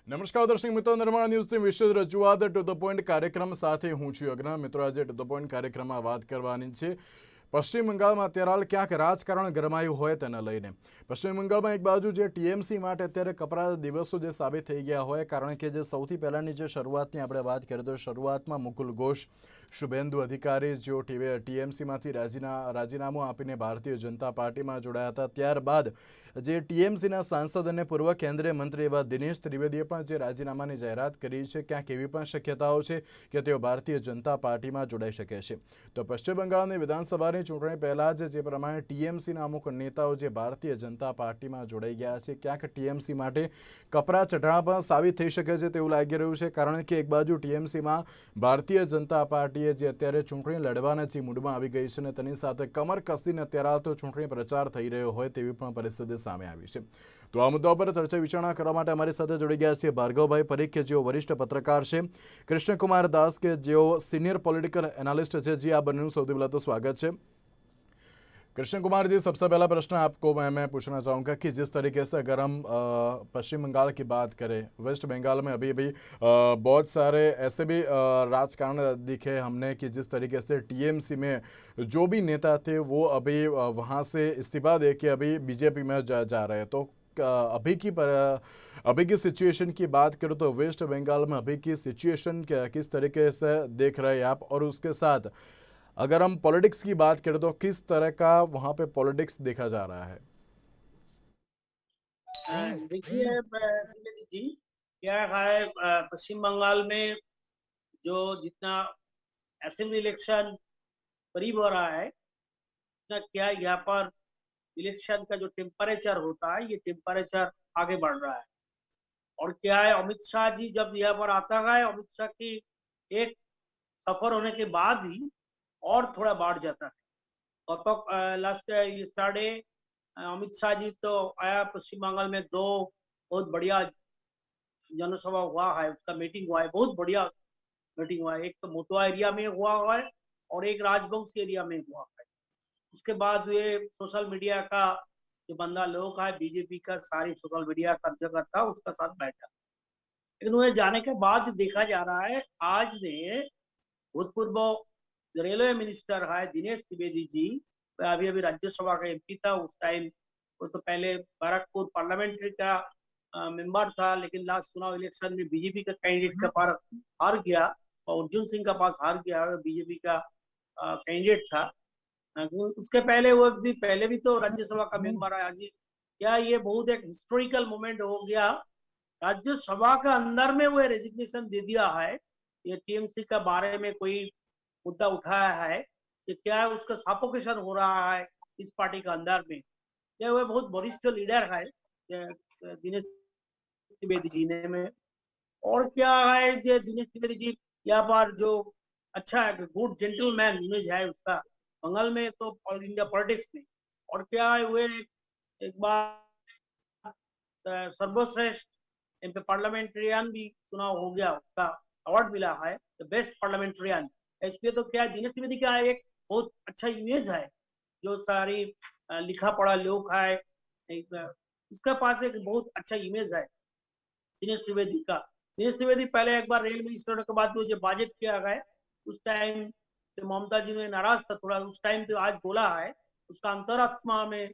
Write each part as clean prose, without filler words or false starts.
નમસ્કાર દર્શક મિત્રો, નિર્માણ ન્યૂઝની વિશેષ રજૂઆત ટુ ધ પોઈન્ટ કાર્યક્રમ સાથે હું છું અગ્ના. મિત્રો, આજે ટુ ધ પોઈન્ટ કાર્યક્રમમાં વાત કરવાની છે પશ્ચિમ બંગાળમાં અત્યારે હાલ ક્યાંક રાજકારણ ગરમાયું હોય તેને લઈને. પશ્ચિમ બંગાળમાં એક બાજુ જે ટીએમસી માટે અત્યારે કપરા દિવસો જે સાબિત થઈ ગયા હોય, કારણ કે જે સૌથી પહેલાંની જે શરૂઆતની આપણે વાત કરીએ તો શરૂઆતમાં મુકુલ ઘોષ, શુભેન્દુ અધિકારી જેઓ ટીએમસીમાંથી રાજીનામું આપીને ભારતીય જનતા પાર્ટીમાં જોડાયા હતા. ત્યારબાદ જે ટીએમસીના સાંસદ અને પૂર્વ કેન્દ્રીય મંત્રી એવા દિનેશ ત્રિવેદીએ પણ જે રાજીનામાની જાહેરાત કરી છે, ક્યાંક એવી પણ શક્યતાઓ છે કે તેઓ ભારતીય જનતા પાર્ટીમાં જોડાઈ શકે છે. તો પશ્ચિમ બંગાળની વિધાનસભાની ચૂંટણી પહેલાં જ જે પ્રમાણે ટીએમસીના અમુક નેતાઓ જે ભારતીય જનતા પાર્ટીમાં જોડાઈ ગયા છે, ક્યાંક ટીએમસી માટે કપરા ચઢાણ પણ સાબિત થઈ શકે છે તેવું લાગી રહ્યું છે. કારણ કે એક બાજુ ટીએમસીમાં ભારતીય જનતા પાર્ટીએ જે અત્યારે ચૂંટણી લડવાના જે મૂડમાં આવી ગઈ છે અને તેની સાથે કમર કસીને અત્યારે તો ચૂંટણી પ્રચાર થઈ રહ્યો હોય તેવી પણ પરિસ્થિતિ સામે આવી છે. તો આ મુદ્દા પર ચર્ચા વિચારણા કરવા માટે અમારી સાથે જોડી ગયા છે ભાર્ગવભાઈ પરીખ કે જેઓ વરિષ્ઠ પત્રકાર છે, કૃષ્ણકુમાર દાસ के जो सीनियर पॉलिटिकल एनालिस्ट है जी, आप बने सौ पहला तो स्वागत है. कृष्ण कुमार जी, सबसे पहला प्रश्न आपको मैं पूछना चाहूँगा कि जिस तरीके से अगर हम पश्चिम बंगाल की बात करें, वेस्ट बंगाल में अभी अभी बहुत सारे ऐसे भी राजकारण दिखे हमने कि जिस तरीके से टीएमसी में जो भी नेता थे वो अभी वहाँ से इस्तीफा दे के अभी बीजेपी में जा रहे हैं. तो अभी की सिचुएशन की बात करूँ तो वेस्ट बंगाल में अभी की सिचुएशन किस तरीके से देख रहे हैं आप, और उसके साथ अगर हम पॉलिटिक्स की बात करें तो किस तरह का वहां पे पॉलिटिक्स देखा जा रहा है? देखिए त्रिवेदी जी, क्या है पश्चिम बंगाल में जो जितना असेंबली इलेक्शन करीब हो रहा है, उतना क्या यहाँ पर इलेक्शन का जो टेम्परेचर होता है, ये टेम्परेचर आगे बढ़ रहा है. और क्या है, अमित शाह जी जब यहाँ पर आता है, अमित शाह की एक सफर होने के बाद ही और थोड़ा बढ़ जाता है. तो लास्ट स्टार्डे अमित शाह जी तो आया पश्चिम बंगाल में, दो बहुत बढ़िया जनसभा हुआ है, उसका मीटिंग हुआ है, बहुत बढ़िया मीटिंग हुआ है. एक तो मोटवा एरिया में हुआ है और एक राजवंश एरिया में हुआ है. उसके बाद ये सोशल मीडिया का जो बंदा लोग है, बीजेपी का सारी सोशल मीडिया कार्यकर्ता उसका साथ बैठा. लेकिन वह जाने के बाद देखा जा रहा है, आज ने भूतपूर्व रेलवे मिनिस्टर है दिनेश त्रिवेदी जी, अभी अभी राज्यसभा का एमपी था उस टाइम. वो तो पहले बैरकपुर पार्लियामेंट्री का मेंबर था, लेकिन लास्ट चुनाव इलेक्शन में बीजेपी का कैंडिडेट का पार हार गया और अर्जुन सिंह का पास हार गया, बीजेपी का कैंडिडेट था. उसके पहले वो भी पहले भी तो राज्यसभा का मेंबर है. आज क्या ये बहुत एक हिस्टोरिकल मोमेंट हो गया, राज्यसभा का अंदर में वो रेजिग्नेशन दे दिया है. ये टीएमसी का बारे में कोई मुद्दा उठाया है कि क्या है, उसका सफोकेशन हो रहा है इस पार्टी का अंदर में. क्या वो बहुत वरिष्ठ लीडर है दिनेश त्रिवेदी जी ने में. और क्या है, ये दिनेश त्रिवेदी जी यहाँ पर जो अच्छा है, गुड जेंटलमैन इमेज है उसका बंगाल में तो ऑल इंडिया पॉलिटिक्स में. और क्या है, वे एक बार सर्वश्रेष्ठ पार्लियामेंट्रियन भी चुनाव हो गया, उसका अवार्ड मिला है बेस्ट पार्लियामेंट्रियन. इसलिए तो क्या दिनेश त्रिवेदी का एक बहुत अच्छा इमेज है, जो सारी लिखा पढ़ा लोग है, उसके पास एक बहुत अच्छा इमेज है दिनेश त्रिवेदी का. दिनेश त्रिवेदी पहले एक बार रेल मिनिस्टर के बाद जो बजट किया गया उस टाइम तो ममता जी में नाराज था थोड़ा उस टाइम, तो आज बोला है उसका अंतरात्मा में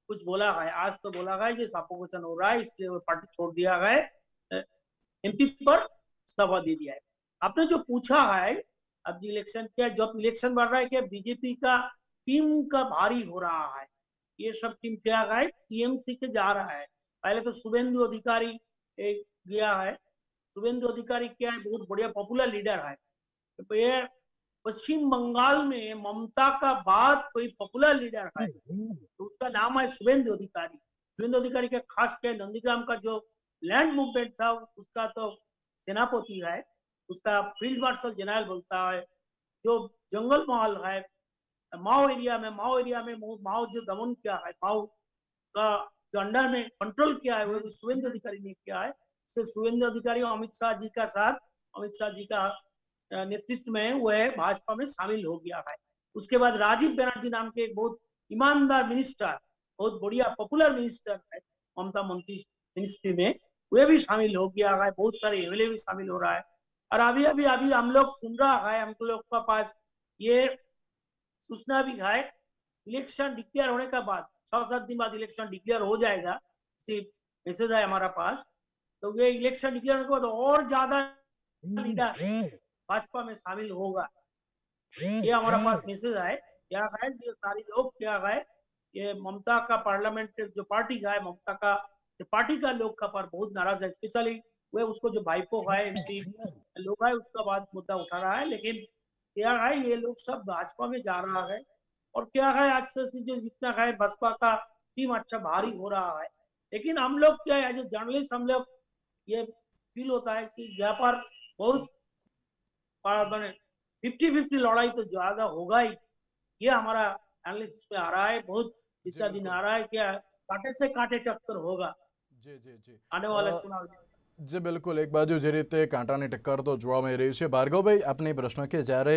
कुछ बोला है. आज तो बोला है कि सफोकेशन हो रहा है, इसलिए वो पार्टी छोड़ दिया है, एमपी पर इस्तीफा दे दिया है. आपने जो पूछा है अब जी इलेक्शन क्या, जब इलेक्शन बढ़ रहा है, क्या बीजेपी का टीम का भारी हो रहा है, ये सब टीम क्या है टीएमसी के जा रहा है. पहले तो शुभेंदु अधिकारी एक गया है. शुभेंदु अधिकारी क्या है, बहुत बढ़िया पॉपुलर लीडर है. तो ये पश्चिम बंगाल में ममता का बाद कोई पॉपुलर लीडर है तो उसका नाम है शुभेंदु अधिकारी. शुभेंदु अधिकारी का खास क्या, नंदीग्राम का जो लैंड मूवमेंट था उसका तो सेनापति है, उसका फील्ड मार्शल जनरल बोलता है. जो जंगल महल है माओ एरिया में माओ जो दमन किया है, माओ का जो अंडर में कंट्रोल किया है वो शुभेंदु अधिकारी ने किया है. इससे शुभेंदु अधिकारी अमित शाह जी का साथ, अमित शाह जी का नेतृत्व में वह भाजपा में शामिल हो गया है. उसके बाद राजीव बनर्जी नाम के एक बहुत ईमानदार मिनिस्टर, बहुत बढ़िया पॉपुलर मिनिस्टर है ममता मिनिस्ट्री में, वे भी शामिल हो गया है, बहुत सारे एमएलए भी शामिल हो रहा है। और अभी अभी अभी हम लोग सुन रहा है, हम लोग के पास ये सूचना भी है, इलेक्शन डिक्लेयर होने के बाद 6-7 दिन बाद इलेक्शन डिक्लेयर हो जाएगा, सिर्फ मैसेज है हमारा पास। तो ये इलेक्शन डिक्लेयर होने के बाद और ज्यादा लीडर भाजपा में शामिल होगा, ये हमारा पास मैसेज है। क्या है, ये सारे लोग क्या है, ये ममता का पार्लियामेंट जो पार्टी का है, ममता का पार्टी का लोग का पर बहुत नाराज है, स्पेशली वे उसको जो भाईपो है एमपी लोग है उसका बात मुद्दा उठा रहा है। लेकिन क्या है, ये लोग सब भाजपा में जा रहा है। और क्या है, आज से जो जितना है भाजपा का टीम अच्छा भारी हो रहा है। लेकिन हम लोग क्या है, एज ए जर्नलिस्ट हम लोग ये फील होता है कि यहाँ पर बहुत 50-50 लड़ाई तो ज्यादा होगा ही, ये हमारा एनालिसिस में आ रहा है। बहुत जी जितना दिन बिल्कुल। आ रहा है, क्या कांटे से कांटे टक्कर होगा जी जी जी। आने वाला चुनाव में। જે બિલકુલ એક બાજુ જે રીતે કાંટાની ટક્કર તો જોવા મળી રહી છે ભાર્ગવભાઈ આપને પ્રશ્ન કે જ્યારે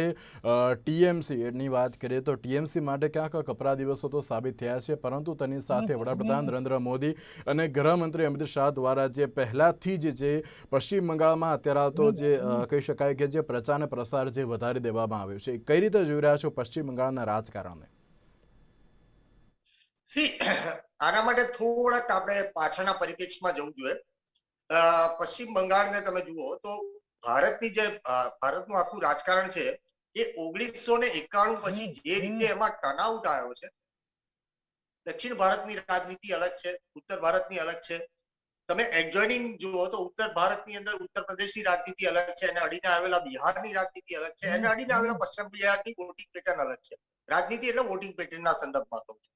ટીએમસી ની વાત કરીએ તો ટીએમસી માટે ક્યાંક કપરા દિવસો તો સાબિત થયા છે પરંતુ તેની સાથે વડાપ્રધાન નરેન્દ્ર મોદી અને ગૃહમંત્રી અમિત શાહ દ્વારા જે પહેલાથી જે પશ્ચિમ બંગાળમાં અત્યારે તો જે કહી શકાય કે જે પ્રચાર અને પ્રસાર જે વધારી દેવામાં આવ્યો છે કઈ રીતે જોઈ રહ્યા છો પશ્ચિમ બંગાળના રાજકારણને? સી આના માટે થોડાક આપણે પાછળના પરિપ્રેક્ષમાં જવું જોઈએ. પશ્ચિમ બંગાળને તમે જુઓ તો ભારતનું આખું રાજકારણ છે એ 1991 પછી જે રીતે એમાં ટર્નઆઉટ આવ્યો છે, દક્ષિણ ભારતની રાજનીતિ અલગ છે, ઉત્તર ભારતની અલગ છે. તમે એડજોઇનિંગ જુઓ તો ઉત્તર ભારતની અંદર ઉત્તર પ્રદેશની રાજનીતિ અલગ છે, એને અડીને આવેલા બિહારની રાજનીતિ અલગ છે, એને અડીને આવેલા પશ્ચિમ બિહારની વોટિંગ પેટર્ન અલગ છે. રાજનીતિ એટલે વોટિંગ પેટર્નના સંદર્ભમાં કહું છું.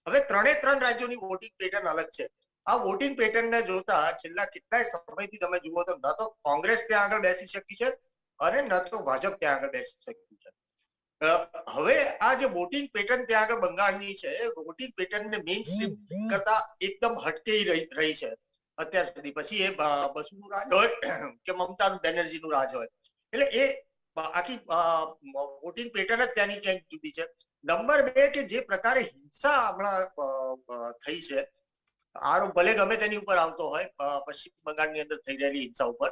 હવે ત્રણ રાજ્યોની વોટિંગ પેટર્ન અલગ છે. આ વોટિંગ પેટર્નને જોતા છેલ્લા કેટલાય સમયથી તમે જુઓ તો ન તો કોંગ્રેસ ત્યાં આગળ બેસી શકી છે અને ન તો ભાજપ ત્યાં આગળ બેસી શક્યું છે. હવે આ જે વોટિંગ પેટર્ન ત્યાં આગળ બંગાળની છે, વોટિંગ પેટર્નને મેઇન સ્ટ્રીમ કરતા એકદમ હટકે રહી છે અત્યાર સુધી. પછી એ બસુનું રાજ હોય કે મમતા બેનર્જીનું રાજ હોય, એટલે એ આખી વોટિંગ પેટર્ન જ ત્યાંની ક્યાંક જુદી છે. નંબર 2 કે જે પ્રકારે હિંસા હમણાં થઈ છે, આરોપ ભલે ગમે તેની ઉપર આવતો હોય પશ્ચિમ બંગાળની અંદર થઈ રહેલી હિંસા ઉપર,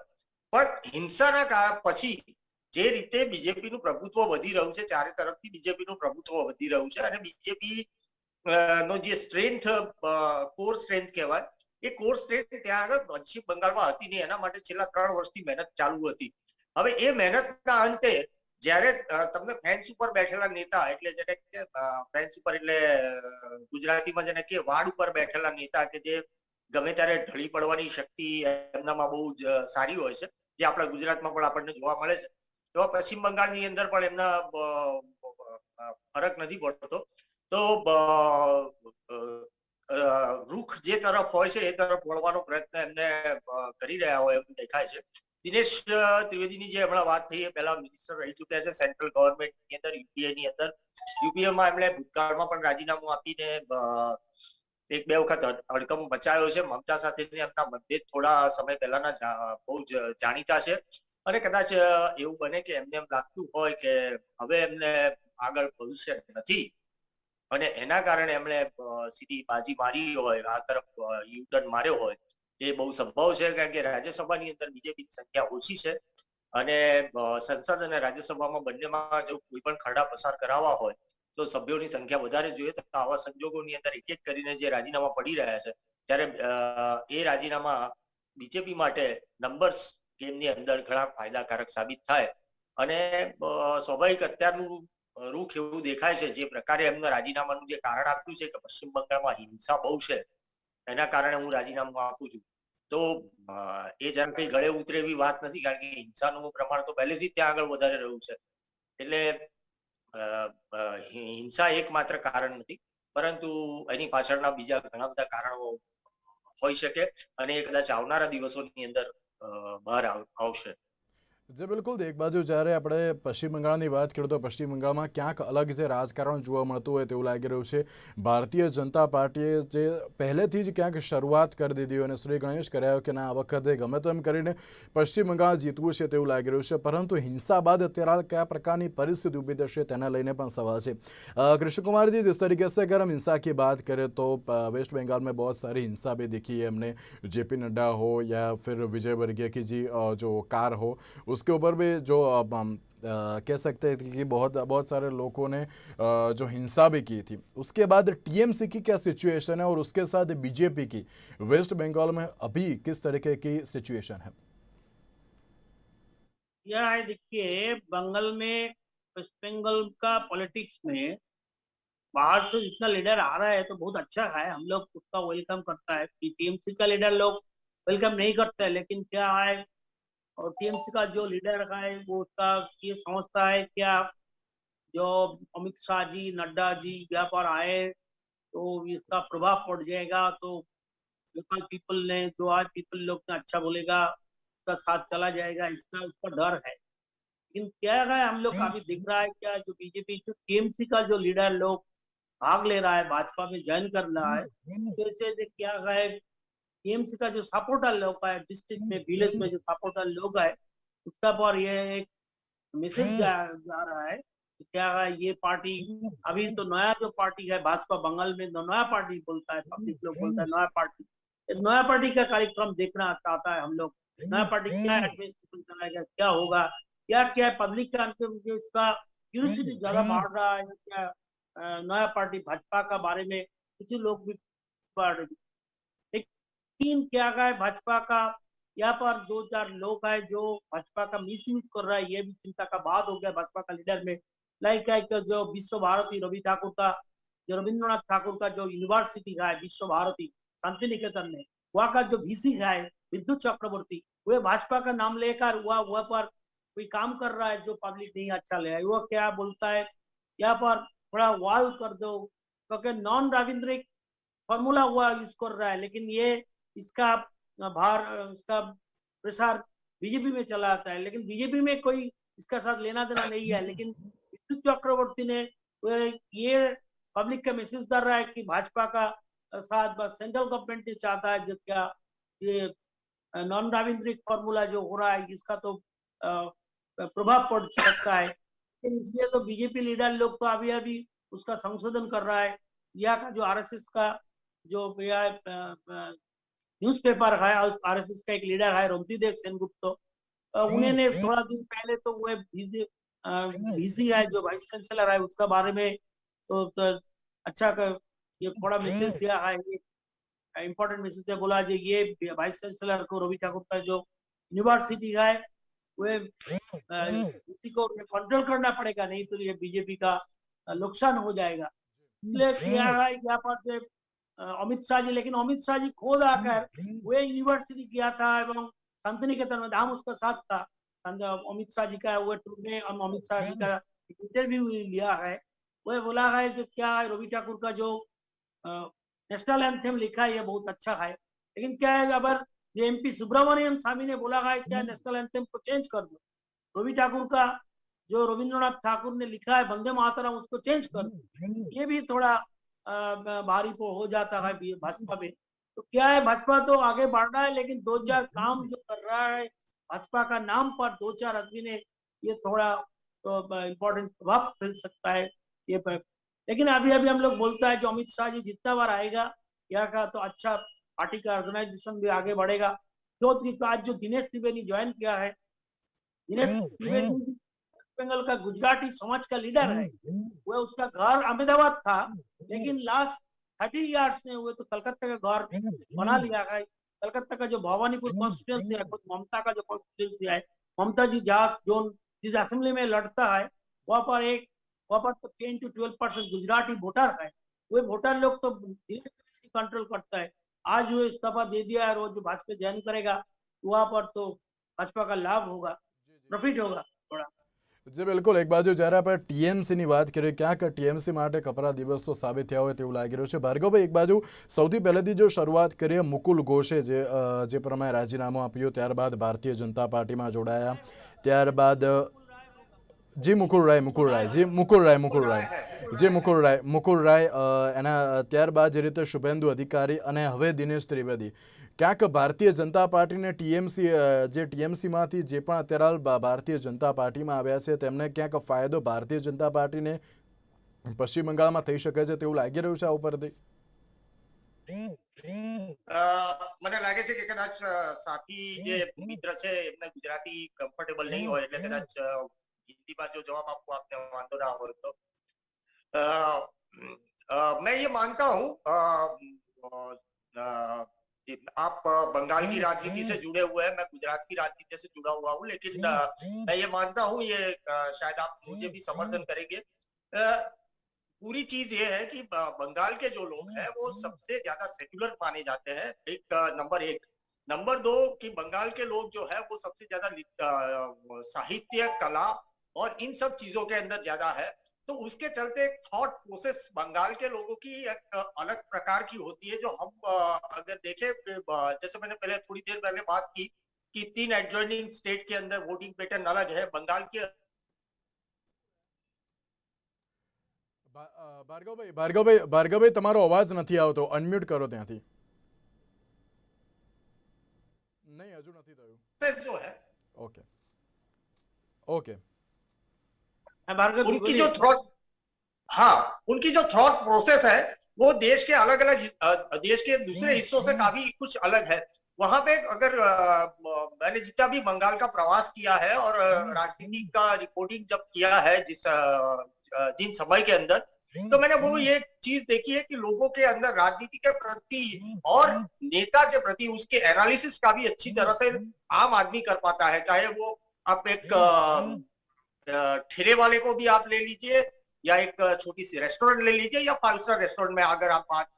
પણ હિંસાના પછી જે રીતે બીજેપીનું પ્રભુત્વ વધી રહ્યું છે, ચારે તરફથી બીજેપીનું પ્રભુત્વ વધી રહ્યું છે અને બીજેપી નો જે સ્ટ્રેન્થ કોર સ્ટ્રેન્થ કહેવાય, એ કોર સ્ટ્રેન્થ ત્યાં આગળ પશ્ચિમ બંગાળમાં હતી નહીં. એના માટે છેલ્લા 3 વર્ષથી મહેનત ચાલુ હતી. હવે એ મહેનતના અંતે જ્યારે તમને ફેન્સ ઉપર બેઠેલા નેતા, એટલે જેને કે ફેન્સ ઉપર એટલે ગુજરાતીમાં જેને કે વાડ ઉપર બેઠેલા નેતા, કે જે ગમે ત્યારે ઢળી પડવાની શક્તિ એમનામાં બહુ જ સારી હોય છે, જે આપણા ગુજરાતમાં પણ આપણને જોવા મળે છે, તો પશ્ચિમ બંગાળની અંદર પણ એમના ફરક નથી પડતો. તો રૂખ જે તરફ હોય છે એ તરફ વળવાનો પ્રયત્ન એમને કરી રહ્યા હોય એમ દેખાય છે. દિનેશ ત્રિવેદીની જે હમણાં વાત થઈ, એ પહેલા મિનિસ્ટર રહી ચુક્યા છે સેન્ટ્રલ ગવર્મેન્ટની અંદર, યુપીએ ની અંદર. યુપીએમાં એમણે ભૂતકાળમાં પણ રાજીનામું આપીને 1-2 વખત હડકંપ મચાયો છે. મમતા સાથેની એમના મતભેદ થોડા સમય પહેલાના બહુ જ જાણીતા છે અને કદાચ એવું બને કે એમને એમ લાગતું હોય કે હવે એમને આગળ ભવિષ્ય નથી અને એના કારણે એમણે સીધી બાજી મારી હોય, આ તરફ યુટર્ન માર્યો હોય, એ બહુ સંભવ છે. કારણ કે રાજ્યસભાની અંદર બીજેપીની સંખ્યા ઓછી છે અને સંસદ અને રાજ્યસભામાં બંનેમાં જો કોઈ પણ ખરડા પસાર કરાવવા હોય તો સભ્યોની સંખ્યા વધારે જોઈએ. તો આવા સંજોગોની અંદર એક એક કરીને જે રાજીનામા પડી રહ્યા છે, ત્યારે એ રાજીનામા બીજેપી માટે નંબર્સ ગેમની અંદર ઘણા ફાયદાકારક સાબિત થાય અને સ્વાભાવિક અત્યારનું રૂખ એવું દેખાય છે, જે પ્રકારે એમના રાજીનામાનું જે કારણ આપ્યું છે કે પશ્ચિમ બંગાળમાં હિંસા બહુ છે, એના કારણે હું રાજીનામું આપું છું, તો એ જરા કઈ ગળે ઉતરે એવી વાત નથી. કારણ કે હિંસાનું પ્રમાણ તો પહેલેથી ત્યાં આગળ વધારે રહ્યું છે. એટલે હિંસા એકમાત્ર કારણ નથી, પરંતુ એની પાછળના બીજા ઘણા બધા કારણો હોઈ શકે અને એ કદાચ આવનારા દિવસોની અંદર બહાર આવશે. જે બિલકુલ એક બાજુ જ્યારે આપણે પશ્ચિમ બંગાળની વાત કરીએ તો પશ્ચિમ બંગાળમાં ક્યાંક અલગ જે રાજકારણ જોવા મળતું હોય તેવું લાગી રહ્યું છે. ભારતીય જનતા પાર્ટીએ જે પહેલેથી જ ક્યાંક શરૂઆત કરી દીધી અને શ્રી ગણેશ કર્યા કે ના આ વખતે ગમે તેમ કરીને પશ્ચિમ બંગાળ જીતવું છે તેવું લાગી રહ્યું છે, પરંતુ હિંસા બાદ અત્યારે હાલ કયા પ્રકારની પરિસ્થિતિ ઊભી થશે તેના લઈને પણ સવાલ છે. कृष्ण कुमार जी, जिस तरीके से अगर हम हिंसा की बात करें तो वेस्ट बंगाल में बहुत सारी हिंसा भी दिखी है हमने, जेपी नड्डा हो या फिर विजय वर्गीय की जी जो कार हो उसके ऊपर भी जो हम कह सकते हैं कि बहुत बहुत सारे लोगों ने जो हिंसा भी की थी. उसके बाद टीएमसी की क्या सिचुएशन है और उसके साथ बीजेपी की वेस्ट बंगाल में अभी किस तरीके की सिचुएशन है? यह है, देखिए बंगाल में, वेस्ट बंगाल का पॉलिटिक्स में बाहर से जितना लीडर आ रहा है तो बहुत अच्छा है, हम लोग उसका वेलकम करता है. टीएमसी का लीडर लोग वेलकम नहीं करते हैं, लेकिन क्या है, और टीएमसी का जो लीडर है वो उसका ये समझता है क्या, जो अमित शाह जी, नड्डा जी यहाँ पर आए तो इसका प्रभाव पड़ जाएगा, तो लोकल पीपल ने, जो आज पीपल लोग ने अच्छा बोलेगा, उसका साथ चला जाएगा, इसका उसका डर है. लेकिन क्या है, हम लोग अभी दिख रहा है क्या, जो बीजेपी, जो टीएमसी का जो लीडर लोग भाग ले रहा है, भाजपा में ज्वाइन कर रहा है, जैसे क्या है, टीएमसी का जो सपोर्टर लोग है डिस्ट्रिक्ट में, विलेज में जो सपोर्टर लोग है, उसका पर ये एक मैसेज जा रहा है कि क्या है, ये पार्टी अभी तो नया जो पार्टी है भाजपा बंगाल में, नया पार्टी बोलता है, पब्लिक लोग बोलता है नया पार्टी. नया पार्टी का कार्यक्रम देखना चाहता है हम लोग. नया पार्टी क्या एडमिनिस्ट्रेशन चलाएगा, क्या होगा, क्या क्या पब्लिक का अंतिम इसका क्यूरियोसिटी ज्यादा बढ़ रहा है क्या, नया पार्टी भाजपा का बारे में किसी लोग भी बढ़ रहे. लेकिन क्या है, भाजपा का यहाँ पर 2-4 लोग है जो भाजपा का मिसयूज कर रहा है, ये भी चिंता का बात हो गया भाजपा का लीडर में. लाइक है कि जो विश्व भारती रवि ठाकुर का, जो रविंद्रनाथ ठाकुर का जो यूनिवर्सिटी है विश्व भारती शांति निकेतन में, वहाँ का जो वीसी है विद्युत चक्रवर्ती, वह भाजपा का नाम लेकर वह पर कोई काम कर रहा है जो पब्लिक नहीं अच्छा ले. वो क्या बोलता है, यहाँ पर थोड़ा वॉल कर दो, क्योंकि नॉन राविंद्रिक फॉर्मूला हुआ यूज कर रहा है, लेकिन ये इसका भार, इसका प्रसार बीजेपी में चला आता है, लेकिन बीजेपी में कोई इसका साथ लेना देना नहीं है. लेकिन विद्युत चक्रवर्ती ने ये पब्लिक का मैसेज कर रहा है कि भाजपा का साथ सेंट्रल गवर्नमेंट चाहता है, जो क्या ये नॉन राविंद्रिक फॉर्मूला जो हो रहा है इसका तो प्रभाव पड़ सकता है. इसलिए तो बीजेपी लीडर लोग तो अभी अभी उसका संशोधन कर रहा है. यहाँ का जो आरएसएस का जो न्यूज़पेपर है, आरएसएस का एक लीडर है रमतीदेव सेनगुप्ता, उन्होंने थोड़ा दिन पहले तो वो बीसी है जो वाइस चांसलर है उसका बारे में तो अच्छा ये थोड़ा मैसेज दिया है, इम्पोर्टेंट मैसेज दिया, बोला जो ये वाइस चांसलर को रवि ठाकुर का जो यूनिवर्सिटी है वो इसी को कंट्रोल करना पड़ेगा, नहीं तो ये बीजेपी का नुकसान हो जाएगा. इसलिए क्या है यहाँ पर अमित शाह जी, लेकिन अमित शाह जी खुद आकर वे यूनिवर्सिटी किया था एवं शांति निकेतन में हम उसका साथ था. अमित शाह जी का वो टूर में हम अमित शाह जी का इंटरव्यू लिया है. वह बोला है जो क्या है, रवि ठाकुर का जो नेशनल एंथम लिखा है ये बहुत अच्छा है, लेकिन क्या है, अगर ये एमपी सुब्रमण्यम स्वामी ने बोला है क्या नेशनल एंथम को चेंज कर दो, रवि ठाकुर का जो रविंद्रनाथ ठाकुर ने लिखा है वंदे मातरम उसको चेंज कर दो, ये भी थोड़ा भारी हो जाता है भाजपा में. तो क्या है, भाजपा तो आगे बढ़ रहा है, लेकिन 2-4 काम जो कर रहा है भाजपा का नाम पर 2-4 आदमी ने, ये थोड़ा तो इम्पोर्टेंट प्रभाव फैल सकता है ये पर. लेकिन अभी अभी हम लोग बोलता है जो अमित शाह जी जितना बार आएगा यहाँ का तो अच्छा पार्टी का ऑर्गेनाइजेशन भी आगे बढ़ेगा. जो आज जो दिनेश त्रिवेदी ज्वाइन किया है, दिनेश त्रिवेदी बंगाल का गुजराती समाज का लीडर है, वह उसका घर अहमदाबाद था, लेकिन लास्ट 30 इयर्स में हुए तो कलकत्ता का घर बना लिया है. कलकत्ता का जो भवानीपुर कॉन्स्टिट्यूंसी है, ममता का जो कॉन्स्टिट्यूंसी है, ममता जी जहाँ जो जिस असेंबली में लड़ता है वहाँ पर तो 10 to 12% गुजराती वोटर है. वे वोटर लोग तो कंट्रोल करता है. आज वो इस्तीफा दे दिया और वो जो भाजपा ज्वाइन करेगा वहाँ पर तो भाजपा का लाभ होगा, प्रॉफिट होगा थोड़ा. जी बिल्कुल, एक बाजु જ્યારે આપણે ટીએમસીની વાત કરીએ, ક્યાંક ટીએમસી માટે કપરા દિવસ તો સાબિત થયા હોય તેવું લાગી રહ્યું છે. ભાર્ગવભાઈ, એક બાજુ સૌથી પહેલેથી જો શરૂઆત કરીએ, મુકુલ ઘોષે જે પ્રમાણે રાજીનામું આપ્યું ત્યારબાદ ભારતીય જનતા પાર્ટીમાં જોડાયા, ત્યારબાદ જી મુકુલ રાય એના ત્યારબાદ જે રીતે શુભેન્દુ અધિકારી અને હવે દિનેશ ત્રિવેદી ક્યાંક ભારતીય જનતા પાર્ટીને ટીએમસીમાંથી જે પણ અત્યારે હાલ ભારતીય જનતા પાર્ટીમાં આવ્યા છે તેમને ક્યાંક ફાયદો ભારતીય જનતા પાર્ટીને પશ્ચિમ બંગાળમાં થઈ શકે છે તેવું લાગી રહ્યું છે આ ઉપરથી? મને લાગે છે કે કદાચ સાથી જે મિત્ર છે એમને ગુજરાતી કમ્ફર્ટેબલ નહીં હોય એટલે કદાચ हिंदी जो जवाब आपको आपने वांदो ना हो तो मैं ये मानता हूँ आप बंगाल की राजनीति से जुड़े हुए हैं, मैं गुजरात की राजनीति से जुड़ा हुआ हूँ, लेकिन मैं ये मानता हूँ ये शायद आप मुझे भी समर्थन करेंगे। पूरी चीज ये है कि बंगाल के जो लोग हैं वो सबसे ज्यादा सेक्युलर माने जाते हैं, नंबर एक। नंबर दो कि बंगाल के लोग जो है वो सबसे ज्यादा साहित्य, कला और इन सब चीजों के अंदर ज्यादा है। तो उसके चलते थॉट प्रोसेस बंगाल के लोगों की एक अलग प्रकार की होती है, जो हम अगर देखें, जैसे मैंने पहले थोड़ी देर पहले बात की कि 3 एडजॉइनिंग स्टेट के अंदर वोटिंग पैटर्न अलग है। बंगाल के ભાર્ગવભાઈ તમારો અવાજ નથી આવતો, અનમ્યુટ કરો ત્યાંથી. નહીં, હજુ નથી થયું. जो है ઓકે ઓકે उनकी जो थॉट, हाँ, उनकी जो थॉट प्रोसेस है वो देश के अलग अलग देश के दूसरे हिस्सों से काफी कुछ अलग है। वहां पे अगर मैंने जितना भी बंगाल का प्रवास किया है और राजनीति का रिपोर्टिंग जब किया है जिन समय के अंदर, तो मैंने वो ये चीज देखी है कि लोगों के अंदर राजनीति के प्रति और नेता के प्रति उसके एनालिसिस का भी अच्छी तरह से आम आदमी कर पाता है। चाहे वो आप एक ठेले वाले को भी आप ले लीजिए या एक छोटी सी रेस्टोरेंट ले लीजिए या 5 स्टार रेस्टोरेंट में अगर आप बात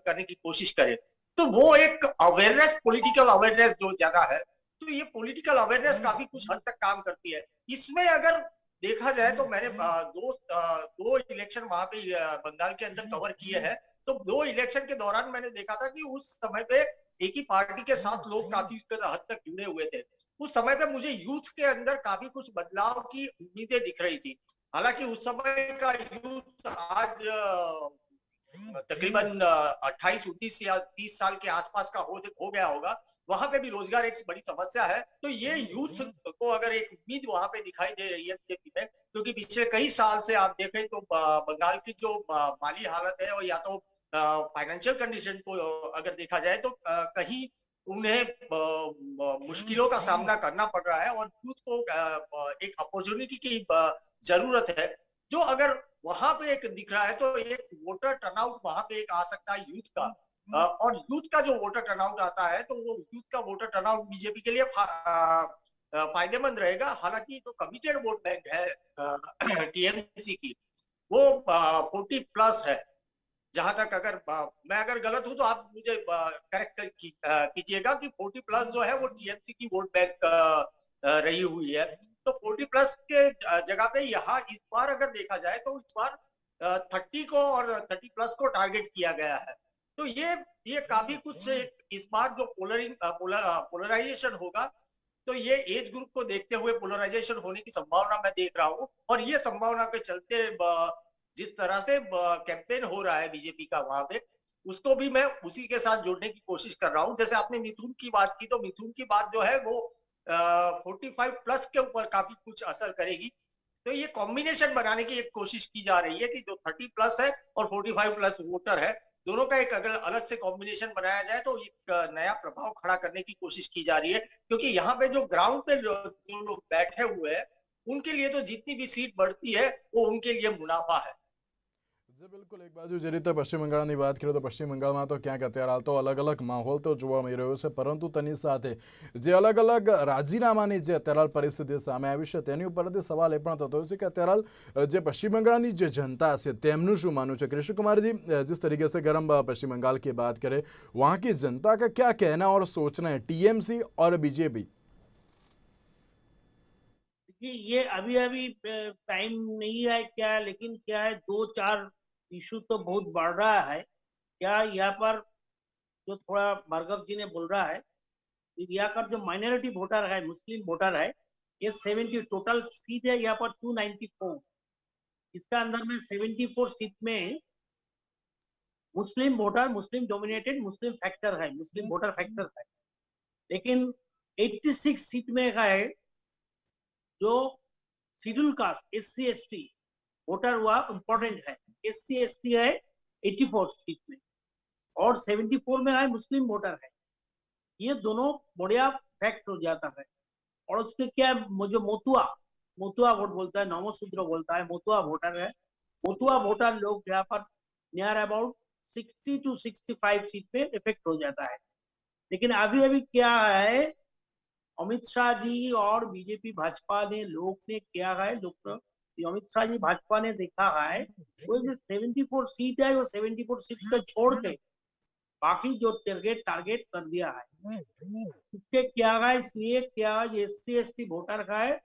करने की कोशिश करें, तो वो एक अवेयरनेस, पॉलिटिकल अवेयरनेस जो ज्यादा है, तो ये पॉलिटिकल अवेयरनेस काफी कुछ हद तक काम करती है। इसमें अगर देखा जाए तो मैंने दो इलेक्शन वहां पे बंगाल के अंदर कवर किए हैं। तो 2 इलेक्शन के दौरान मैंने देखा था कि उस समय पे एक ही पार्टी के साथ लोग काफी हद तक जुड़े हुए थे। उस समय पे मुझे यूथ के अंदर काफी कुछ बदलाव की उम्मीदें दिख रही थी। हालांकि उस समय का यूथ आज तकरीबन 28-29 या 30 साल के आसपास का हो गया होगा। वहां पे भी रोजगार एक बड़ी समस्या है। तो ये यूथ को अगर एक उम्मीद वहां पे दिखाई दे रही है बीजेपी में, क्योंकि पिछले कई साल से आप देखें तो बंगाल की जो माली हालत है और या तो फाइनेंशियल कंडीशन को अगर देखा जाए तो कहीं उन्हें मुश्किलों का सामना करना पड़ रहा है और यूथ को एक अपॉर्चुनिटी की जरूरत है। जो अगर वहां पे एक दिख रहा है तो एक वोटर टर्नआउट वहां पे एक आ सकता है यूथ का। और यूथ का जो वोटर टर्नआउट आता है तो वो यूथ का वोटर टर्नआउट बीजेपी के लिए फायदेमंद रहेगा। हालांकि जो कमिटेड वोट बैंक है टीएमसी की, वो 40+ है। जहां तक अगर मैं गलत हूं तो आप मुझे करेक्ट कीजिएगा कि 40+ जो है वो टीएमसी की वोट बैंक रही हुई है। तो 40+ के जगह पे यहाँ इस बार अगर देखा जाए तो इस बार 30 को और 30+ को टारगेट किया गया है। तो ये काफी कुछ इस बार जो पोलराइजेशन होगा, तो ये एज ग्रुप को देखते हुए पोलराइजेशन होने की संभावना मैं देख रहा हूँ। और ये संभावना के चलते जिस तरह से कैंपेन हो रहा है बीजेपी का वहां पे, उसको भी मैं उसी के साथ जोड़ने की कोशिश कर रहा हूँ। जैसे आपने मिथुन की बात की, तो मिथुन की बात जो है वो 45+ के ऊपर काफी कुछ असर करेगी। तो ये कॉम्बिनेशन बनाने की एक कोशिश की जा रही है कि जो 30+ है और 45+ वोटर है, दोनों का एक अगर अलग से कॉम्बिनेशन बनाया जाए तो एक नया प्रभाव खड़ा करने की कोशिश की जा रही है। क्योंकि यहाँ पे जो ग्राउंड पे जो लोग बैठे हुए हैं, उनके लिए तो जितनी भी सीट बढ़ती है वो उनके लिए मुनाफा है। जी बिल्कुल, एक बाजू જે રીતે પશ્ચિમ બંગાળની વાત કરીએ તો પશ્ચિમ બંગાળમાં તો ક્યાંક અત્યારે હાલ તો અલગ અલગ માહોલ તો જોવા મળી રહ્યો છે, પરંતુ તેની સાથે જે અલગ અલગ રાજીનામાની જે અત્યારે હાલ પરિસ્થિતિ સામે આવી છે તેની ઉપરથી સવાલ એ પણ થતો છે કે અત્યારે હાલ જે પશ્चिम बंगाल જે जनता છે તેમનું શું માનવું છે? कृष्ण कुमार जी, जिस तरीके से अगर हम पश्चिम बंगाल की बात करें, वहाँ की जनता का क्या कहना और सोचना है टीएमसी और बीजेपी? ये अभी टाइम नहीं है क्या, लेकिन क्या है 2-4 इशू तो बहुत बढ़ रहा है। क्या यहाँ पर जो थोड़ा भार्गव जी ने बोल रहा है, यहाँ का जो माइनॉरिटी वोटर है, मुस्लिम वोटर है, ये 70 टोटल सीट है यहाँ पर 294। इसका अंदर में 74 सीट में मुस्लिम वोटर, मुस्लिम डोमिनेटेड मुस्लिम फैक्टर है, मुस्लिम वोटर फैक्टर है। लेकिन 86 सीट में का है जो schedule caste SC ST voter हुआ इंपॉर्टेंट है। SC ST है 84 सीट में और 74 में है मुस्लिम वोटर है। ये दोनों बढ़िया फैक्ट हो जाता है। और उसके क्या जो मोतुआ वोट बोलता है, नवसूत्र बोलता है, मोतुआ वोटर है। मोतुआ वोटर लोग यहाँ पर नियर अबाउट 60 to 65 सीट पे इफेक्ट हो जाता है। लेकिन अभी अभी क्या है, अमित शाह जी और बीजेपी भाजपा ने क्या है, अमित शाह जी भाजपा ने देखा है वो जो 74 सीट है वो 74 सीट को छोड़ के बाकी जो टारगेट कर दिया है। इसके क्या है, इसलिए क्या SC ST वोटर है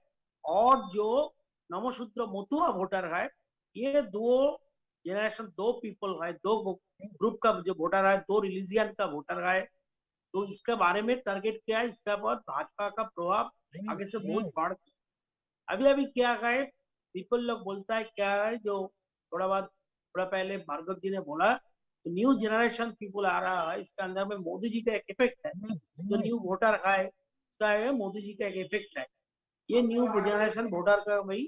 और जो नवशूद्र मोतुआ वोटर है, ये दो जनरेशन, दो पीपल है, दो ग्रुप का जो वोटर है, दो रिलीजियन का वोटर है। तो इसके बारे में टारगेट किया है। इसके बाद भाजपा का प्रभाव आगे से बहुत बढ़। अभी अभी क्या है, पीपल लोग बोलता है क्या है, जो थोड़ा पहले भार्गव जी ने बोला, तो न्यू जनरेशन पीपल आ रहा है। इसके अंदर में मोदी जी का एक इफेक्ट है। जो न्यू वोटर है इसका है मोदी जी का एक इफेक्ट है। ये न्यू जनरेशन वोटर का भाई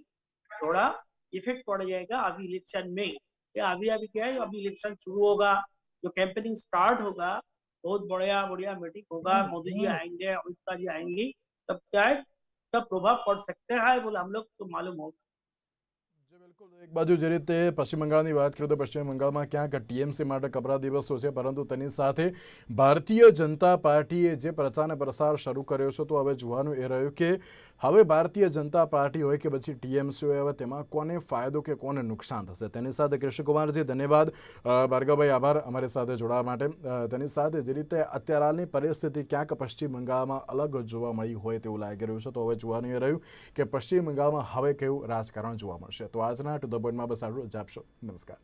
थोड़ा इफेक्ट पड़ जाएगा अभी इलेक्शन में। अभी क्या है, अभी इलेक्शन शुरू होगा, जो कैंपेनिंग स्टार्ट होगा, बहुत बढ़िया मीटिंग होगा, मोदी जी आएंगे, अमित शाह जी आएंगे, तब क्या है तब प्रभाव पड़ सकते हैं बोले हम लोग तो मालूम होगा। જી બિલકુલ, એક બાજુ જે રીતે પશ્ચિમ બંગાળની વાત કરીએ તો પશ્ચિમ બંગાળમાં ક્યાંક TMC માટે કપરા દિવસો છે, પરંતુ તેની સાથે ભારતીય જનતા પાર્ટીએ જે પ્રચાર અને પ્રસાર શરૂ કર્યો છે, તો હવે જોવાનું એ રહ્યું કે હવે ભારતીય જનતા પાર્ટી હોય કે પછી TMC હોય, હવે તેમાં કોને ફાયદો કે કોને નુકસાન થશે। તેની સાથે કૃષ્ણકુમારજી ધન્યવાદ, ભાર્ગવભાઈ આભાર અમારી સાથે જોડાવા માટે। તેની સાથે જે રીતે અત્યારે હાલની પરિસ્થિતિ ક્યાંક પશ્ચિમ બંગાળમાં અલગ જોવા મળી હોય તેવું લાગી રહ્યું છે, તો હવે જોવાનું એ રહ્યું કે પશ્ચિમ બંગાળમાં હવે કેવું રાજકારણ જોવા મળશે। તો આજના ટુ ધ પોઈન્ટમાં બસ આટલું જ આપશો। નમસ્કાર।